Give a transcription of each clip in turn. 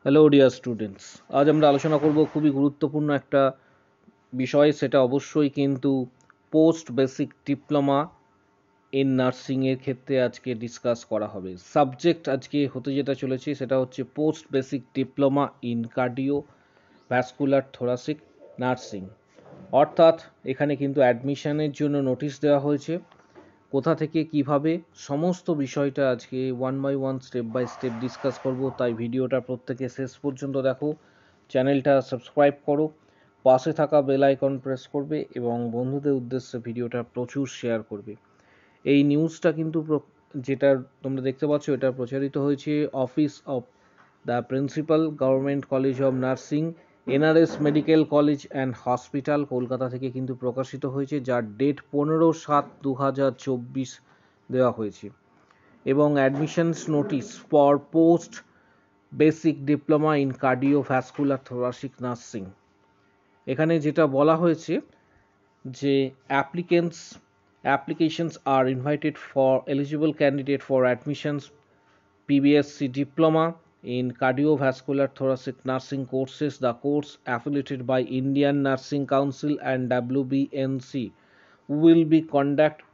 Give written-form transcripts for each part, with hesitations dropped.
Hello dear students, আজ আমরা আলোচনা করব খুবই গুরুত্বপূর্ণ একটা বিষয়। সেটা অবশ্যই কিন্তু পোস্ট বেসিক ডিপ্লোমা ইন নার্সিংয়ের ক্ষেত্রে আজকে ডিসকাস করা হবে। সাবজেক্ট আজকে হতে যেটা চলেছে সেটা হচ্ছে post basic diploma in cardio vascular thoracic nursing. অর্থাৎ এখানে কিন্তু অ্যাডমিশনের জন্য নোটিশ দেওয়া হয়েছে। কোথা থেকে কিভাবে সমস্ত বিষয়টা আজকে one by one step by step discuss করব, তাই ভিডিওটা প্রত্যেকে শেষ পর্যন্ত দেখো, চ্যানেলটা সাবস্ক্রাইব করো, পাশে থাকা বেল আইকন প্রেস করবে এবং বন্ধুদের উদ্দেশ্যে ভিডিওটা প্রচুর শেয়ার করবে। এই নিউজটা কিন্তু যেটা তোমরা দেখতে পাচ্ছ এটা প্রচারিত হয়েছে office of the principal government college of nursing NRS medical college and hospital Kolkata থেকে কিন্তু প্রকাশিত হয়েছে, যার ডেট 15/7/2024 দেওয়া হয়েছে। এবং admissions notice for post basic diploma in cardiovascular thoracic nursing. এখানে যেটা বলা হয়েছে যে applications are invited for eligible candidate for admissions PBSc diploma in cardiovascular thoracic nursing courses, the course affiliated by Indian Nursing Council and WBNC will be conducted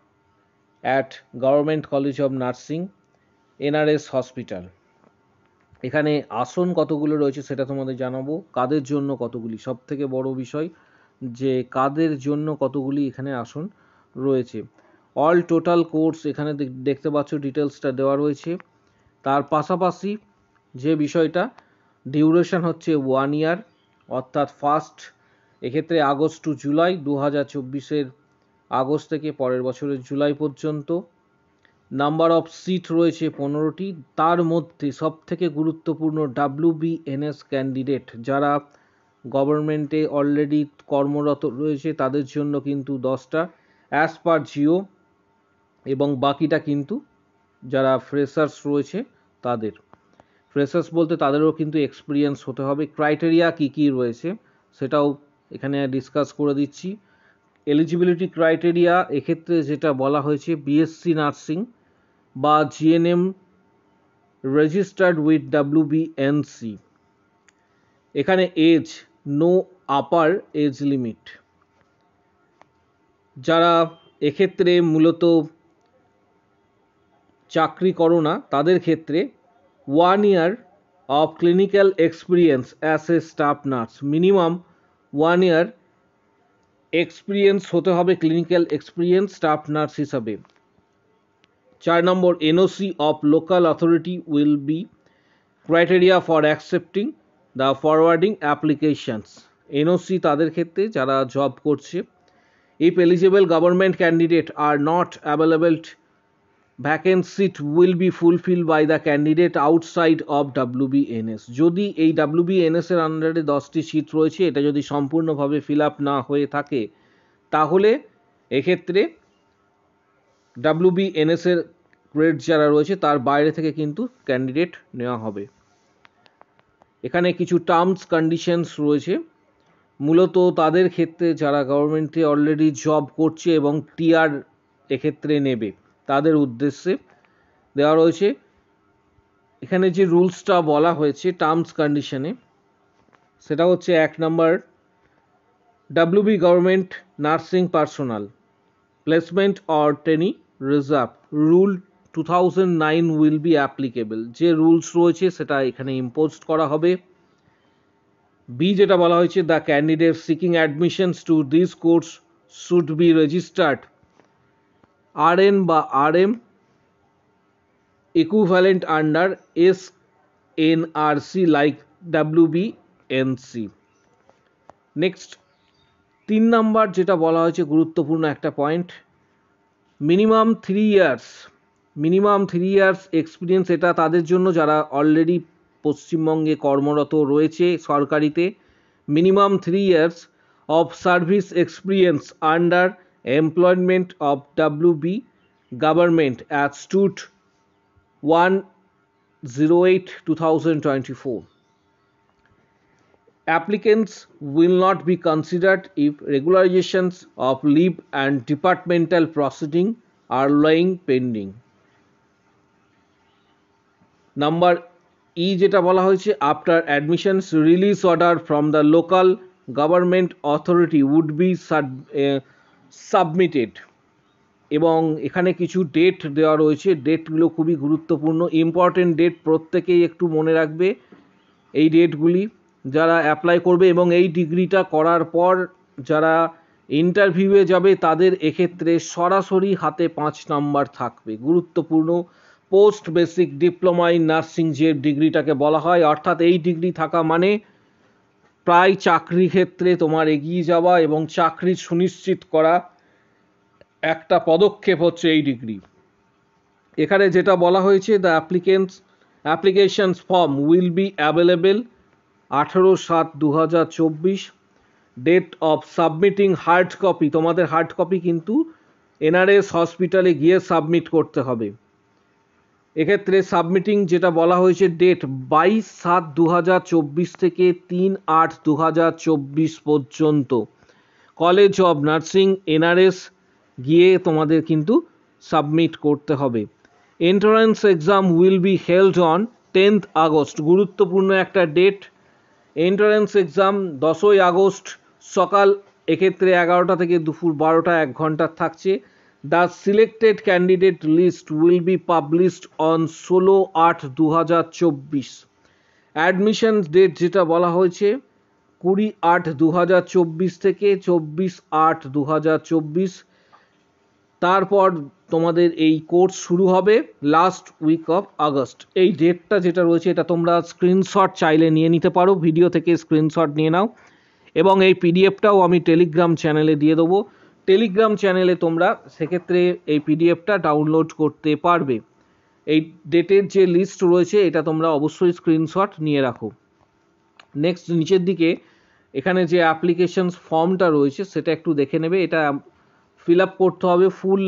at Government College of Nursing NRS Hospital. এখানে আসন কতগুলো রয়েছে সেটা তোমাদের জানাবো, কাদের জন্য কতগুলি, সব থেকে বড় বিষয় যে কাদের জন্য কতগুলি এখানে আসন রয়েছে। অল টোটাল কোর্স এখানে দেখতে পাচ্ছ ডিটেলসটা দেওয়া রয়েছে। তার পাশাপাশি যে বিষয়টা, ডিউরেশন হচ্ছে 1 ইয়ার, অর্থাৎ ফার্স্ট এক্ষেত্রে আগস্ট টু জুলাই 2024 আগস্ট থেকে পরের বছরের জুলাই পর্যন্ত। নাম্বার অফ সিট রয়েছে 15টি, তার মধ্যে সবথেকে গুরুত্বপূর্ণ WBNS ক্যান্ডিডেট যারা গভর্নমেন্টে অলরেডি কর্মরত রয়েছে তাদের জন্য কিন্তু 10টা অ্যাজ পার জিও, এবং বাকিটা কিন্তু যারা ফ্রেশার্স রয়েছে তাদের। ফ্রেশার্স বলতে তাদেরও কিন্তু এক্সপিরিয়েন্স হতে হবে। ক্রাইটেরিয়া কী কী রয়েছে সেটাও এখানে ডিসকাস করে দিচ্ছি। এলিজিবিলিটি ক্রাইটেরিয়া এক্ষেত্রে যেটা বলা হয়েছে, বিএসসি নার্সিং বা জিএনএম রেজিস্টার্ড উইথ WBNC। এখানে age no upper age limit. যারা এক্ষেত্রে মূলত চাকরি করো না তাদের ক্ষেত্রে 1 year of clinical experience as a staff nurse, minimum 1 year experience হতে হবে ক্লিনিক্যাল এক্সপিরিয়েন্স স্টাফ নার্স হিসাবে। 4 number, NOC of local authority will be criteria for accepting the forwarding applications. NOC তাদের ক্ষেত্রে যারা জব করছে। If eligible government candidate are not available, vacant seat will be fulfil by the candidate outside of WBNS। যদি এই WBNS এর আন্ডারে 10টি seat রয়েছে, এটা যদি সম্পূর্ণভাবে ফিল আপ না হয়ে থাকে তাহলে এক্ষেত্রে WBNS এর গ্রেড যারা রয়েছে তার বাইরে থেকে কিন্তু ক্যান্ডিডেট নেওয়া হবে। এখানে কিছু টার্মস কন্ডিশনস রয়েছে, মূলত তাদের ক্ষেত্রে যারা গভর্নমেন্টে অলরেডি জব করছে এবং টিআর এক্ষেত্রে নেবে তাদের উদ্দেশ্যে দেওয়া রয়েছে। এখানে যে রুলসটা বলা হয়েছে টার্মস কন্ডিশনে সেটা হচ্ছে 1 নম্বর, WB government nursing personal placement or trainee reserve rule 2009 will be applicable. যে রুলস রয়েছে সেটা এখানে ইম্পোজড করা হবে। বি যেটা বলা হয়েছে, the candidate seeking admissions to this course should be registered RN বা RM equivalent under SNRC like WBNC। Next 3 number যেটা বলা হয়েছে গুরুত্বপূর্ণ একটা পয়েন্ট, মিনিমাম 3 ইয়ার্স এক্সপিরিয়েন্স। এটা তাদের জন্য যারা অলরেডি পশ্চিমবঙ্গে কর্মরত রয়েছে সরকারিতে। Minimum 3 years of service experience under employment of WB government as stood 1/08/2024. Applicants will not be considered if regularizations of leave and departmental proceeding are lying pending. Number ই যেটা বলা হয়েছে, after admissions release order from the local government authority would be submitted. এবং এখানে কিছু date দেওয়া রয়েছে, ডেটগুলো খুবই গুরুত্বপূর্ণ, ইম্পর্টেন্ট ডেট, প্রত্যেকেই একটু মনে রাখবে এই ডেটগুলি যারা অ্যাপ্লাই করবে। এবং এই ডিগ্রিটা করার পর যারা ইন্টারভিউয়ে যাবে তাদের এক্ষেত্রে সরাসরি হাতে 5 নাম্বার থাকবে, গুরুত্বপূর্ণ। Post basic diploma in nursing যে ডিগ্রিটাকে বলা হয়, অর্থাৎ এই ডিগ্রি থাকা মানে প্রায় চাকরি ক্ষেত্রে তোমার এগিয়ে যাওয়া এবং চাকরি সুনিশ্চিত করা একটা পদক্ষেপ হচ্ছে এই ডিগ্রি। এখানে যেটা বলা হয়েছে, the applications form will be available 18/7/2024। Date of submitting hard copy, তোমাদের হার্ড কপি কিন্তু এনআরএস হসপিটালে গিয়ে সাবমিট করতে হবে। এক্ষেত্রে সাবমিটিং যেটা বলা হয়েছে ডেট 22/7/2024 থেকে 3/8/2024 পর্যন্ত কলেজ অফ নার্সিং এনআরএস গিয়ে তোমাদের কিন্তু সাবমিট করতে হবে। Entrance exam will be held on 10th August, গুরুত্বপূর্ণ একটা ডেট। এন্ট্রান্স এক্সাম 10ই আগস্ট সকাল, এক্ষেত্রে 11টা থেকে দুপুর 12টা, 1 ঘন্টা থাকছে। The selected candidate list will be published on 16/8/2024। Admission date যেটা বলা হয়েছে 20/8/2024 থেকে 24/8/2024। তারপর তোমাদের এই কোর্স শুরু হবে লাস্ট উইক অফ আগস্ট। এই ডেটটা যেটা রয়েছে এটা তোমরা স্ক্রিনশট চাইলে নিয়ে নিতে পারো, ভিডিও থেকে স্ক্রিনশট নিয়ে নাও। এবং এই পিডিএফটাও আমি টেলিগ্রাম চ্যানেলে দিয়ে দেবো, টেলিগ্রাম চ্যানেলে তোমরা সেক্ষেত্রে এই পিডিএফটা ডাউনলোড করতে পারবে। এই ডেটের যে লিস্ট রয়েছে এটা তোমরা অবশ্যই স্ক্রিনশট নিয়ে রাখো। নেক্সট নিচের দিকে এখানে যে অ্যাপ্লিকেশন ফর্মটা রয়েছে সেটা একটু দেখে নেবে। এটা ফিল আপ করতে হবে, ফুল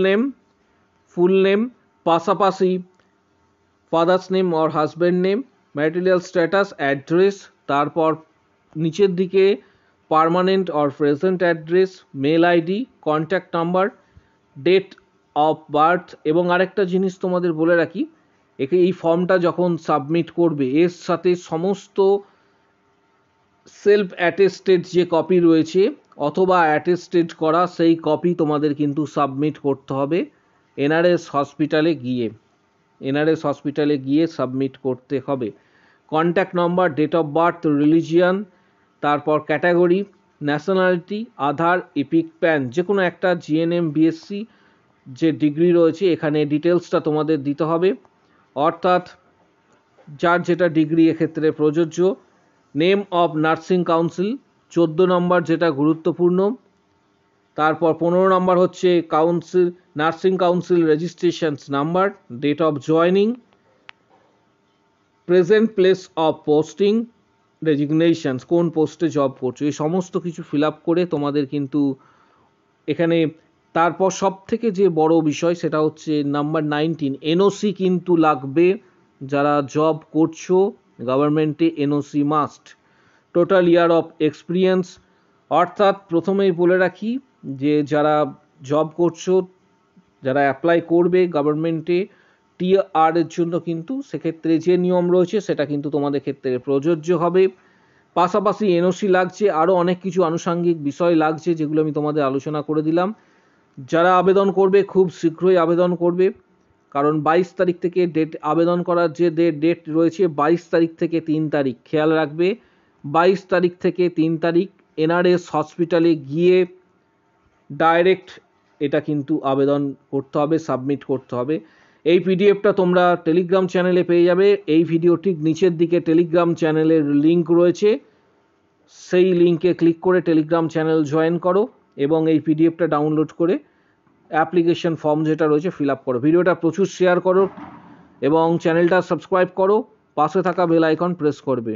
নেম, পাশাপাশি father's name or husband name, material status, address, তারপর নিচের দিকে permanent or present address, mail ID, contact number, date of birth. এবং আরেকটা জিনিস তোমাদের বলে রাখি, এই ফর্মটা যখন সাবমিট করবে এর সাথে সমস্ত সেলফ অ্যাটেস্টেড যে কপি রয়েছে অথবা অ্যাটেস্টেড করা সেই কপি তোমাদের কিন্তু সাবমিট করতে হবে এনআরএস হসপিটালে গিয়ে সাবমিট করতে হবে। Contact number, date of birth, religion, তারপর category, nationality, Aadhaar, EPIC, PAN, যে কোনো একটা জিএনএম, বিএসসি যে ডিগ্রি রয়েছে এখানে ডিটেলসটা তোমাদের দিতে হবে, অর্থাৎ যার যেটা ডিগ্রি এক্ষেত্রে প্রযোজ্য। Name of nursing council 14 number, যেটা গুরুত্বপূর্ণ। তারপর 15 নম্বর হচ্ছে nursing council registrations number, date of joining, present place of posting, resignations, কোন পোস্টে জব করছো, এই সমস্ত কিছু ফিল আপ করে তোমাদের কিন্তু এখানে। তারপর সব থেকে যে বড় বিষয় সেটা হচ্ছে নাম্বার 19, এনওসি কিন্তু লাগবে। যারা জব করছো গভর্নমেন্টে NOC must. Total year of experience, অর্থাৎ প্রথমেই বলে রাখি যে যারা জব করছো, যারা অ্যাপ্লাই করবে গভর্নমেন্টে টিআর এর জন্য কিন্তু সেক্ষেত্রে যে নিয়ম রয়েছে সেটা কিন্তু তোমাদের ক্ষেত্রে প্রযোজ্য হবে। পাশাপাশি এনওসি লাগছে, আরও অনেক কিছু আনুষঙ্গিক বিষয় লাগছে যেগুলো আমি তোমাদের আলোচনা করে দিলাম। যারা আবেদন করবে খুব শীঘ্রই আবেদন করবে, কারণ 22 তারিখ থেকে আবেদন করার যে ডেট রয়েছে 22 তারিখ থেকে 3 তারিখ, খেয়াল রাখবে 22 তারিখ থেকে 3 তারিখ এনআরএস হসপিটালে গিয়ে ডাইরেক্ট এটা কিন্তু আবেদন করতে হবে, সাবমিট করতে হবে। এই পিডিএফটা তোমরা টেলিগ্রাম চ্যানেলে পেয়ে যাবে। এই ভিডিওটির নিচের দিকে টেলিগ্রাম চ্যানেলের লিঙ্ক রয়েছে, সেই লিঙ্কে ক্লিক করে টেলিগ্রাম চ্যানেল জয়েন করো এবং এই পিডিএফটা ডাউনলোড করে অ্যাপ্লিকেশন ফর্ম যেটা রয়েছে ফিল আপ করো। ভিডিওটা প্রচুর শেয়ার করো এবং চ্যানেলটা সাবস্ক্রাইব করো, পাশে থাকা বেল আইকন প্রেস করবে।